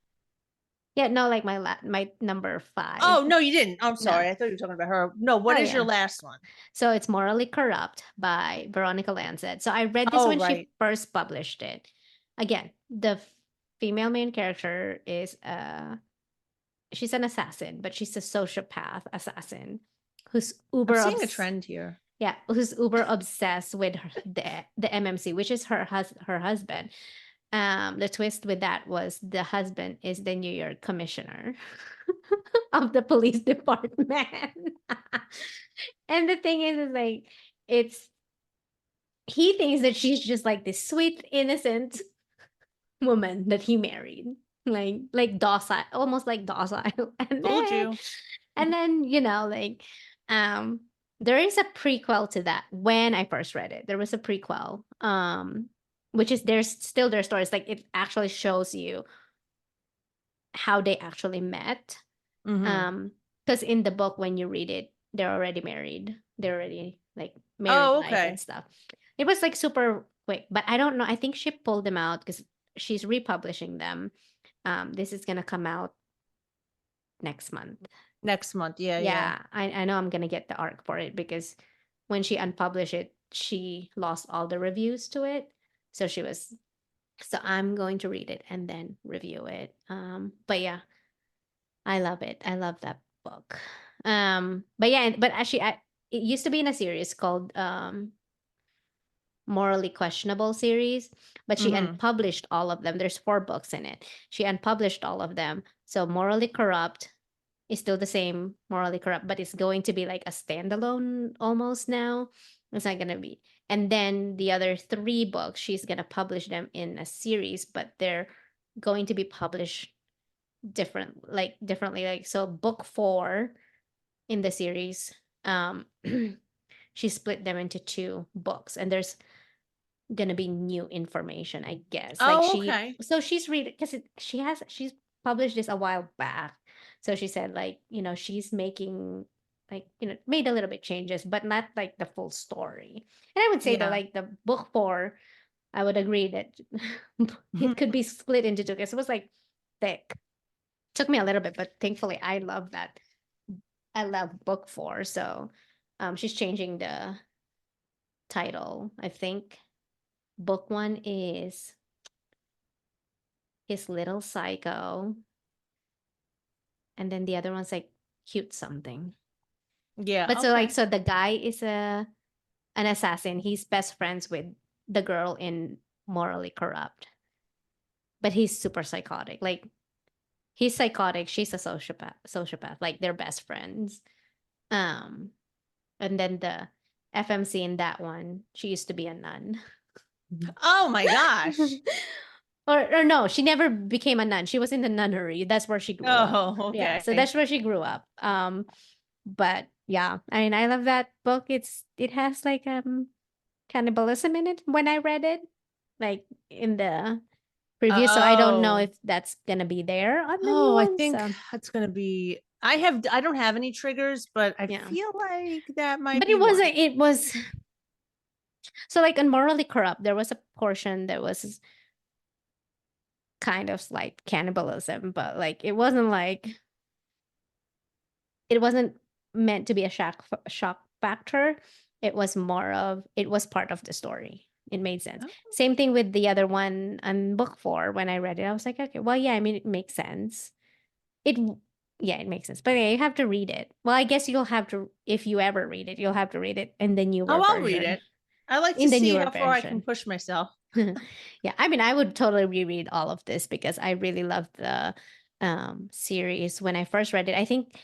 Yeah, no, like my number 5. Oh, no, you didn't. I'm No. sorry. I thought you were talking about her. No, what Oh is your yeah. last one? So it's Morally Corrupt by Veronica Lancet. So I read this Oh, when she right. first published it. Again, the female main character is she's an assassin, but she's a sociopath assassin who's I'm seeing a trend here. yeah, who's uber obsessed with the MMC, which is her husband. The twist with that was the husband is the New York commissioner of the police department. And the thing is like it's he thinks that she's just like this sweet, innocent woman that he married. Like docile, almost like docile. Told you. And then, like um there is a prequel to that when I first read it. There was a prequel. Which is there's still their stories. Like it actually shows you how they actually met. Hmm. Because in the book when you read it, they're already married. They're already like married Oh, life and okay. stuff. It was like super quick, but I don't know. I think she pulled them out because she's republishing them. This is gonna come out next month. Next month. Yeah, yeah. Yeah, I know I'm gonna get the arc for it because when she unpublished it, she lost all the reviews to it. So she was so I'm going to read it and then review it. But yeah, I love it. I love that book. But yeah, but actually it used to be in a series called Morally Questionable series, but she Hmm. unpublished all of them. There's 4 books in it. She unpublished all of them. So Morally Corrupt is still the same Morally Corrupt, but it's going to be like a standalone almost now. It's not gonna be. And then the other 3 books, she's gonna publish them in a series, but they're going to be published differently. Like so book 4 in the series, she split them into 2 books, and there's gonna be new information, I guess. Like Oh, okay. she's reading because she's published this a while back. So she said like, she's making like, made a little bit changes, but not like the full story. And I would say that Yeah. like the book 4, I would agree that it could be split into 2 because it was like thick. Took me a little bit, but thankfully I love that. I love book 4. So she's changing the title. I think book 1 is His Little Psycho. And then the other one's like Cute Something. Yeah. But so like Okay. so the guy is an assassin. He's best friends with the girl in Morally Corrupt. But he's super psychotic. Like he's psychotic, she's a sociopath. Like they're best friends. Um and then the FMC in that one, she used to be a nun. Oh my gosh. Or no, she never became a nun. She was in the nunnery. That's where she grew up. Oh, Yeah, so okay. that's where she grew up. But yeah, I mean, I love that book. It has like cannibalism in it when I read it, like in the preview. So I don't know Oh. if that's gonna be there on the new Oh, I one. think So that's gonna be. I don't have any triggers, but I yeah, feel like that might but be one. it was so like on Morally Corrupt, there was a portion that was kind of like cannibalism, but like it wasn't meant to be a shock factor. It was part of the story. It made sense. Oh. Same thing with the other one on book 4. When I read it, I was like, okay, well, yeah, I mean, it makes sense. It Yeah, it makes sense. But yeah, you have to read it. Well, I guess you'll have to if you ever read it, you'll have to read it in the newer Oh, I'll read version. it. I like to In the see newer how far I can version. push myself. Yeah, I mean, I would totally reread all of this because I really loved the series when I first read it. I think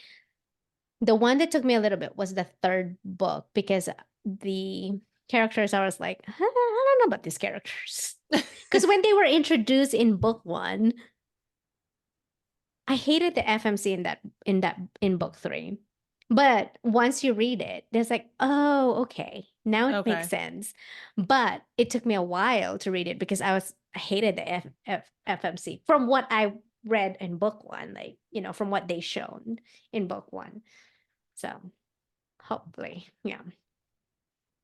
the one that took me a little bit was the 3rd book because the characters I was like, I don't know about these characters. Because when they were introduced in book 1, I hated the FMC in book 3. But once you read it, there's like, oh, okay, now it makes Okay. sense. But it took me a while to read it because I hated the FMC from what I read in book 1, like, from what they shown in book 1. So hopefully, yeah.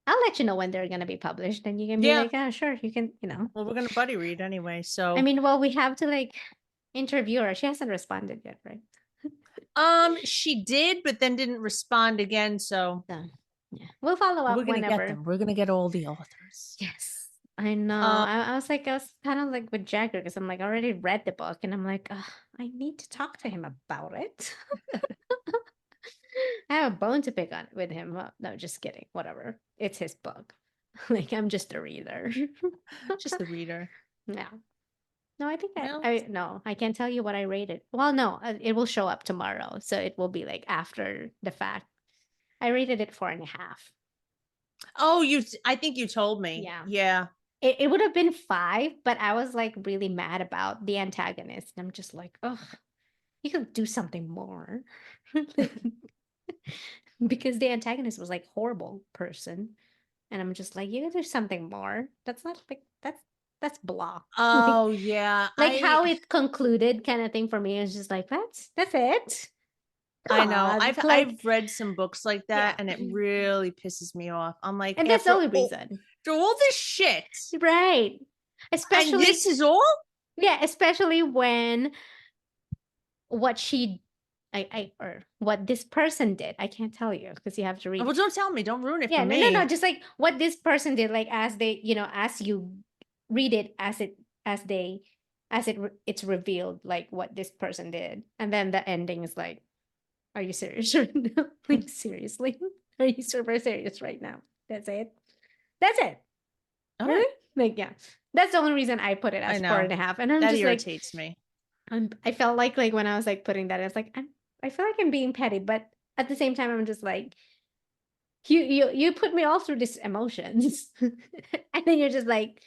I'll let you know when they're gonna be published, and you can be like, oh, sure, you can, Well, we're gonna buddy read anyway, so I mean, well, we have to like interview her. She hasn't responded yet, right? she did, but then didn't respond again. So So, yeah, we'll follow up we're gonna whenever. get them. We're gonna get all the authors. Yes, I know. I was kind of like with Jagger because I'm like, I already read the book, and I'm like, I need to talk to him about it. I have a bone to pick on with him. No, just kidding. Whatever. It's his book. Like, I'm just a reader. Just the reader. Yeah. No, I think No. no, I can't tell you what I rated. Well, no, it will show up tomorrow, so it will be like after the fact. I rated it 4.5. Oh, I think you told me. Yeah. Yeah. It would have been 5, but I was like really mad about the antagonist. And I'm just like, oh, you could do something more. Because the antagonist was like horrible person. And I'm just like, you could do something more. That's not like that's blah. Oh yeah. Like how it concluded kind of thing for me is just like, that's it. I know. God, I've read some books like that, Yeah. and it really pisses me off. I'm like, and that's the after only reason. After all this shit, Right. Especially and this is all. Yeah, especially when what what this person did. I can't tell you because you have to read. Well, don't tell me. Don't ruin it Yeah, for no, me. no, just like what this person did, like as they, as you read it, it's revealed like what this person did, and then the ending is like, are you serious right now? Like seriously, are you super serious right now? That's it. That's it. All Really? right. Like, yeah, that's the only reason I put it as 4.5, and I'm That just like, irritates me. I felt like when I was like putting that, it's like I feel like I'm being petty, but at the same time, I'm just like, you put me all through these emotions, and then you're just like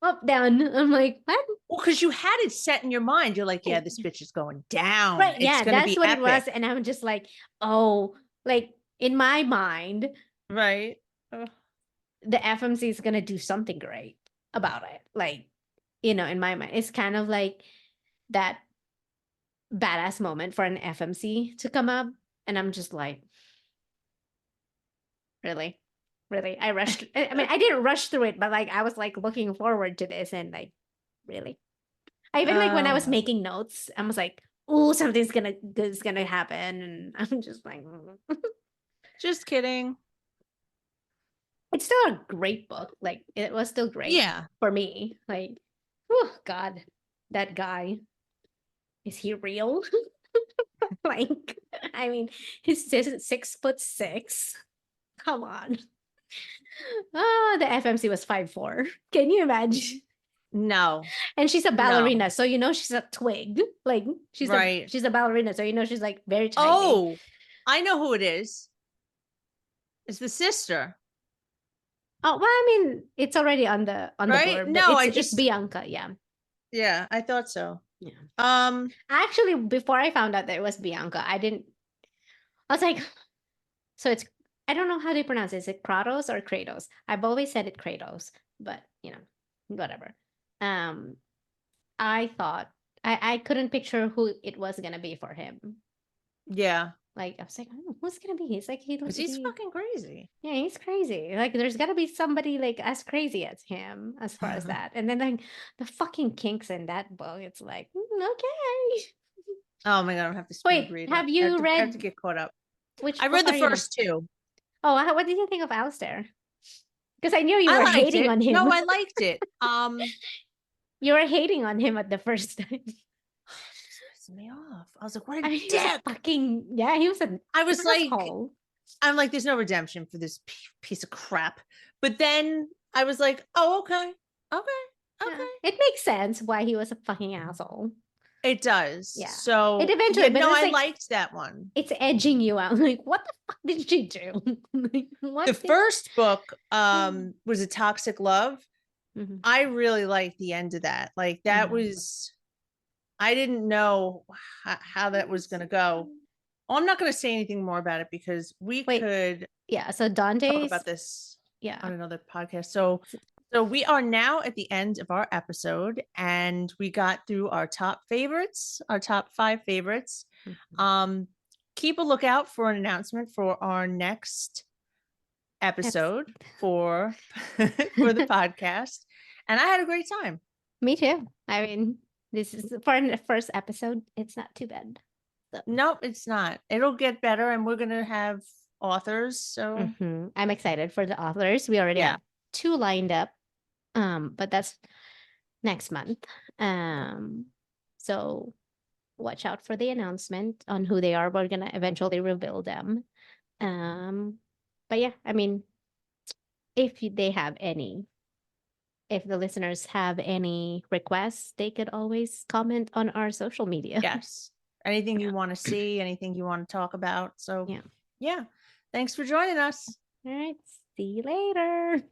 up down. I'm like, what? Well, because you had it set in your mind. You're like, yeah, this bitch is going down. Right? It's Yeah, gonna that's be what epic. it was, and I'm just like, oh, like in my mind, right? The FMC is gonna do something great about it. Like, in my mind, it's kind of like that badass moment for an FMC to come up, and I'm just like, really, I rushed. I mean, I didn't rush through it, but like I was like looking forward to this, and like, really, I even like when I was making notes, I was like, oh, something's gonna happen, and I'm just like, just kidding. It's still a great book. Like it was still great for me. Like, oh God, that guy, is he real? Like, I mean, he's 6'6". Come on. Oh, the FMC was 5'4". Can you imagine? No. And she's a ballerina, so she's a twig. Like she's a ballerina, so she's like very tiny. Oh, I know who it is. It's the sister. Oh, well, I mean, it's already on the board. No, it's Bianca, yeah. Yeah, I thought so. Yeah. Actually, before I found out that it was Bianca, I was like, so it's, I don't know how they pronounce it. Is it Kratos or Kratos? I've always said it Kratos, but whatever. I thought I couldn't picture who it was gonna be for him. Yeah. Like I was like, oh, who's gonna be? He's like, he's fucking crazy. Yeah, he's crazy. Like there's gotta be somebody like as crazy as him as far as that. And then like the fucking kinks in that book, it's like, okay. Oh my god, I have to speed read. Have you read? I have to get caught up. Which I read the first 2. Oh, what did you think of Alistair? Because I knew you were hating on him. No, I liked it. You were hating on him at the first time. Me off. I was like, what a dick. Fucking yeah, he was a. I was like, I'm like, there's no redemption for this piece of crap. But then I was like, oh, okay. Yeah. It makes sense why he was a fucking asshole. It does. Yeah. So it eventually. But no, I liked that one. It's edging you out. Like, what the fuck did she do? The first book was A Toxic Love. Mhm. I really liked the end of that. Like that Mhm. was, I didn't know how that was going to go. Oh, I'm not going to say anything more about it because we Wait, could yeah. So talk Dante's, about this yeah. on another podcast. So we are now at the end of our episode, and we got through our top favorites, our top 5 favorites. Mhm. Keep a lookout for an announcement for our next episode for for the podcast. And I had a great time. Me too. I mean, this is for the first episode. It's not too bad. So, Nope, it's not. It'll get better, and we're gonna have authors. So I'm excited for the authors. We already yeah, have 2 lined up. But that's next month. Um, so watch out for the announcement on who they are. We're gonna eventually reveal them. Um, but yeah, I mean, if they have any, if the listeners have any requests, they could always comment on our social media. yes. Anything Yeah. you want to see, anything you want to talk about. So Yeah. yeah. Thanks for joining us. All right. See you later.